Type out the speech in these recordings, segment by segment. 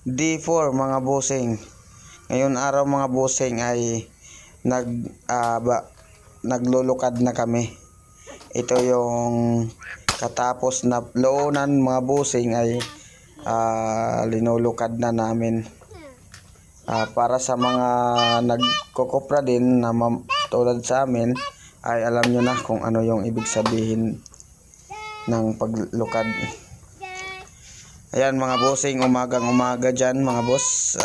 D4 mga bossing. Ngayon araw mga bossing ay naglulukad na kami. Ito yung katapos na loonan mga bossing ay linulukad na namin. Para sa mga nagkukopra din na tulad sa amin ay alam nyo na kung ano yung ibig sabihin ng paglukad. Ayan mga bossing, umagang umaga dyan mga boss.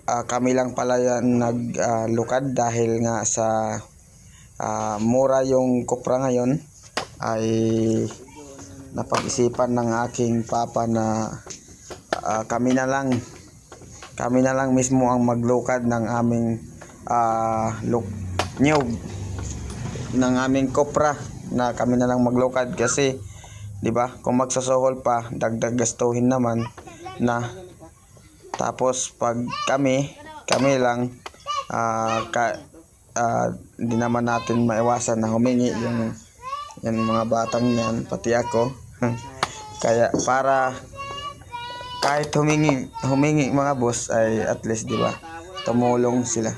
Kami lang pala yan naglukad dahil nga sa mura yung kopra ngayon ay napag-isipan ng aking papa na kami na lang mismo ang maglukad ng aming nyug ng aming kopra, na kami na lang maglukad kasi 'di ba kung magsasohol pa dagdag gastuhin naman na. Tapos pag kami lang hindi naman natin maiwasan na humingi yung mga batang yan, pati ako. Kaya para kahit humingi mga boss ay at least 'di ba tumulong sila.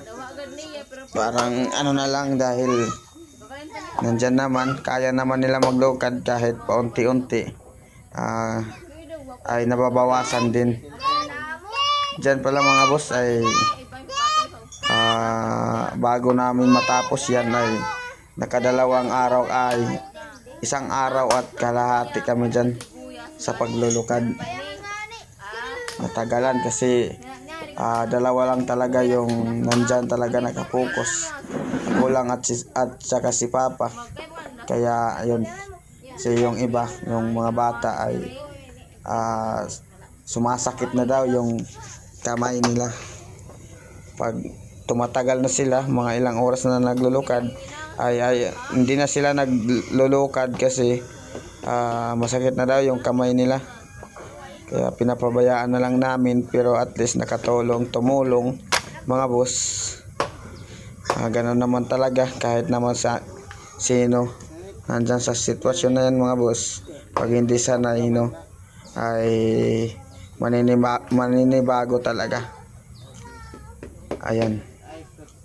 Parang ano na lang, dahil nandyan naman, kaya naman nila maglukad kahit paunti-unti, ay nababawasan din. Dyan pala mga boss ay bago namin matapos yan ay nakadalawang araw, ay isang araw at kalahati kami dyan sa paglulukad. Matagalan kasi dalawa lang talaga yung nandyan talaga nakapokus. Ako lang at saka si Papa. Kaya ayun, yung iba, yung mga bata ay sumasakit na daw yung kamay nila. Pag tumatagal na sila, mga ilang oras na naglulukad, ay hindi na sila naglulukad kasi masakit na daw yung kamay nila. Kaya pinapabayaan na lang namin, pero at least tumulong mga boss. Ganun naman talaga, kahit naman sa sino nandyan sa sitwasyon na yan mga boss, pag hindi sanay ay maninibago talaga. Ayan,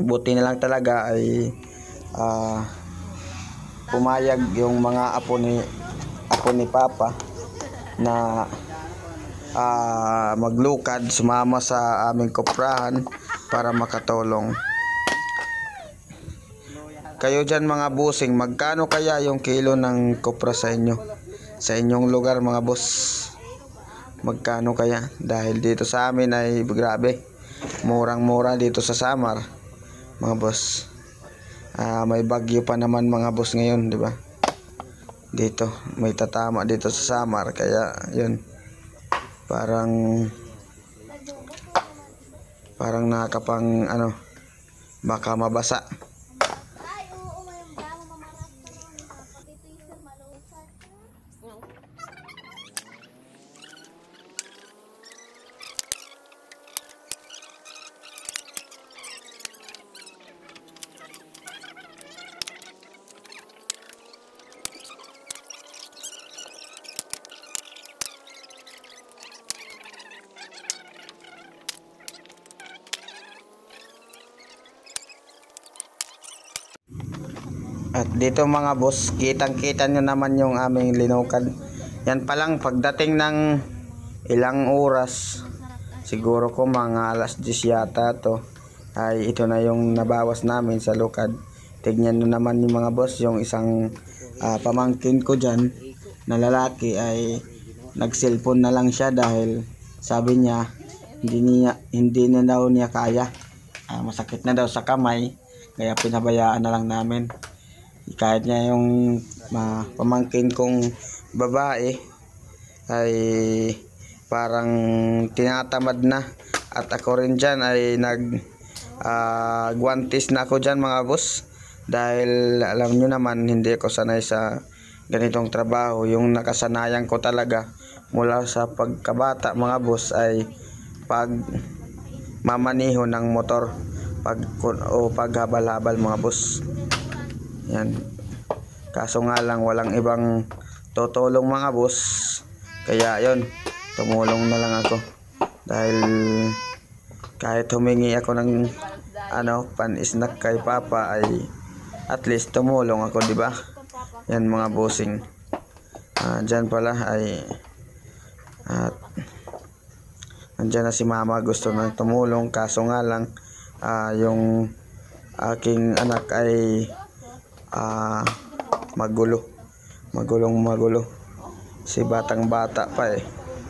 buti na lang talaga ay pumayag yung mga apo ni Papa na maglukad, sumama sa aming koprahan para makatulong. Kayo dyan mga bossing, magkano kaya yung kilo ng kopra sa inyo? Sa inyong lugar mga boss, magkano kaya? Dahil dito sa amin ay grabe, murang-mura dito sa Samar mga boss. May bagyo pa naman mga boss ngayon, di ba? Dito may tatama dito sa Samar, kaya yun, parang nakakapang baka mabasa. At dito mga boss, kitang-kita nyo naman yung aming linukad. Yan palang pagdating ng ilang oras, siguro ko mga alas 10 yata to, ay ito na yung nabawas namin sa lukad. Tignan nyo naman yung mga boss, yung isang pamangkin ko dyan na lalaki ay nag-cellphone na lang siya dahil sabi niya hindi na daw niya kaya. Masakit na daw sa kamay, kaya pinabayaan na lang namin. Kahit niya yung pamangkin kong babae ay parang tinatamad na, at ako rin dyan ay guwantes na ako dyan mga boss, dahil alam nyo naman hindi ako sanay sa ganitong trabaho. Yung nakasanayan ko talaga mula sa pagkabata mga boss ay pag mamaniho ng motor, paghabal-habal mga boss. Yan. Kaso nga lang walang ibang tutulong mga boss, kaya yon, tumulong na lang ako dahil kahit humingi ako ng pan-snack kay Papa ay at least tumulong ako, di ba? Yan mga bossing. Diyan pala ay andyan na si Mama, gusto nang tumulong, kaso nga lang yung aking anak ay magulo. Si batang bata pa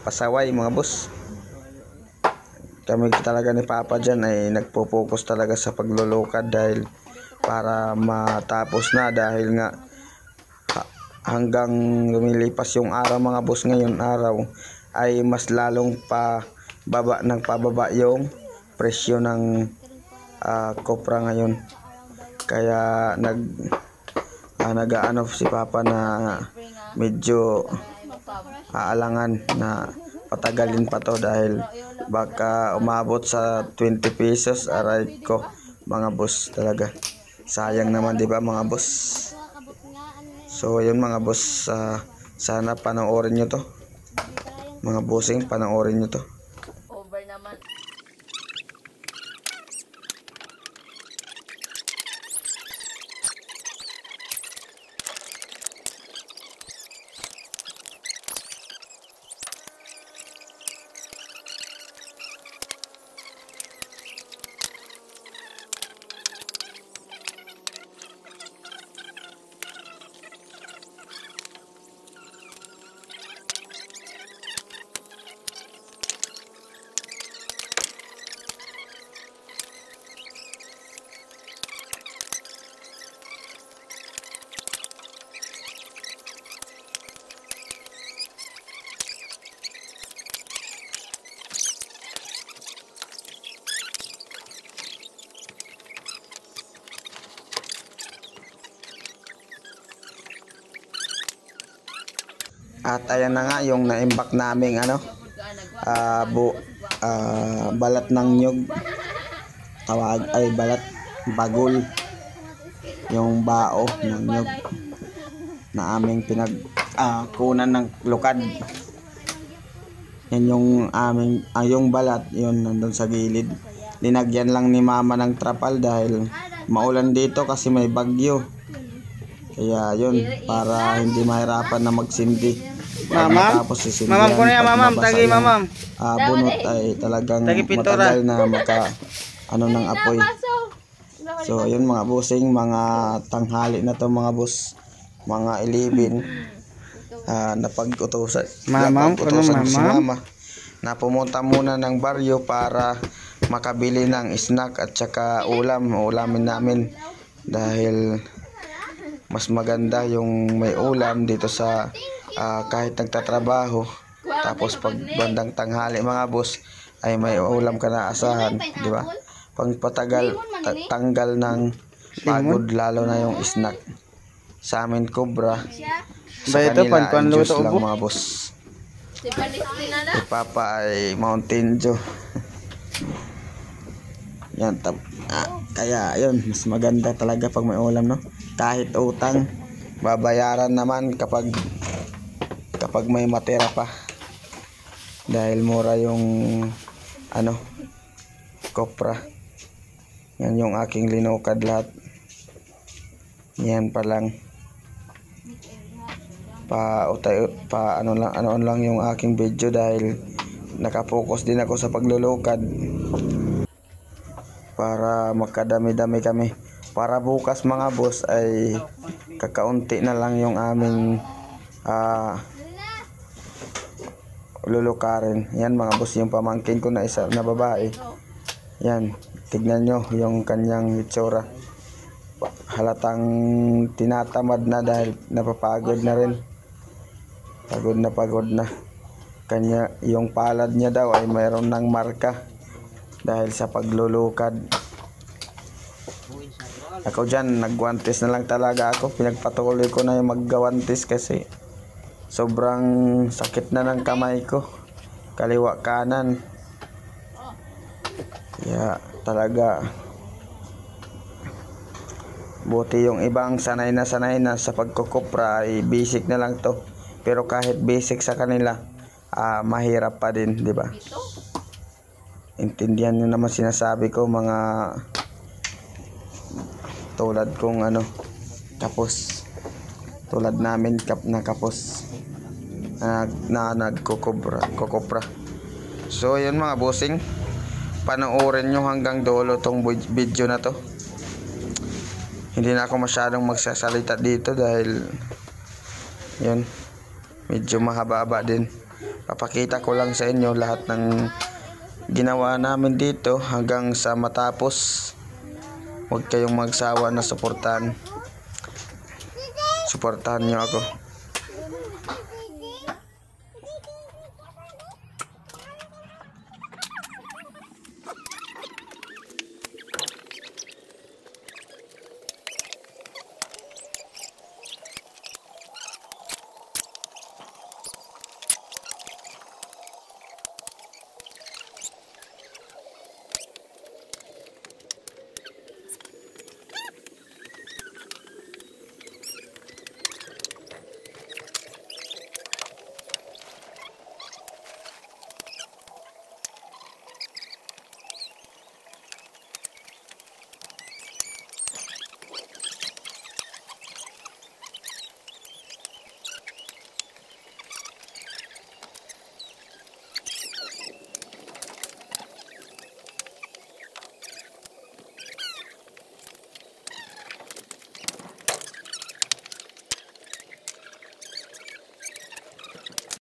pasaway mga boss. Kami talaga ni Papa dyan ay nagpo-focus talaga sa paglulukad dahil para matapos na, dahil nga hanggang lumilipas yung araw mga boss, ngayon araw ay mas lalong pababa yung presyo ng kopra ngayon. Kaya nag-ano si Papa na medyo aalangan na patagalin pa to dahil baka umabot sa 20 pesos. Aray ko mga boss, talaga sayang naman, di ba mga boss? So yun mga boss, sana panoorin nyo to mga bossing, panoorin nyo to. Over naman. At ayan na nga yung naimbak naming balat ng nyug, tawag ay balat bagol, yung bao ng nyug na aming kunan ng lukad. Yan yung aming yung balat, yun nandun sa gilid. Linagyan lang ni Mama ng trapal dahil maulan dito kasi may bagyo. Kaya yun, para hindi mahirapan na magsindi. Mamam, mamam ko na yan, mamam, tagi mamam. Bunot ay talagang matagal na ng apoy. So yun mga bossing, mga tanghali na to mga boss, mga 11. Napag-utusan si Mama na pumunta muna ng baryo para makabili ng snack at saka ulamin namin dahil mas maganda yung may ulam dito sa kahit nagtatrabaho, tapos pag bandang tanghali mga boss ay may ulam ka na asahan, di ba? Pagpatagal tanggal ng pagod, lalo na yung snack. Sa amin cobra, sa kanila ay juice lang mga boss. Si Papa ay Mountain Dew. Yan, kaya yun, mas maganda talaga pag may ulam, no? Kahit utang, babayaran naman kapag may matira pa dahil mura yung kopra. Yan yung aking linukad lahat. Yan pa lang ano lang yung aking video dahil nakapokus din ako sa paglulukad para makadami-dami kami. Para bukas mga boss ay kakaunti na lang yung aming lulukarin. Yan mga boss, yung pamangkin ko na isa na babae. Yan, tignan nyo yung kanyang itsura. Halatang tinatamad na dahil napapagod na rin. Pagod na. Kanya, yung palad niya daw ay mayroon ng marka dahil sa paglulukad. Ako dyan, nagwantis na lang talaga ako. Pinagpatuloy ko na yung maggawantis kasi sobrang sakit na ng kamay ko, kaliwa kanan. Kaya talaga buti yung ibang sanay na sa pagkukupra ay basic na lang to. Pero kahit basic sa kanila mahirap pa din, di ba? Intindihan nyo naman sinasabi ko, mga tulad kong kapos, tulad namin na kapos na nagkukupra. So yun mga bossing, panoorin nyo hanggang dulo tong video na to. Hindi na ako masyadong magsasalita dito dahil yun, medyo mahaba-haba din. Papakita ko lang sa inyo lahat ng ginawa namin dito hanggang sa matapos. Huwag kayong magsawa na suportahan nyo ako.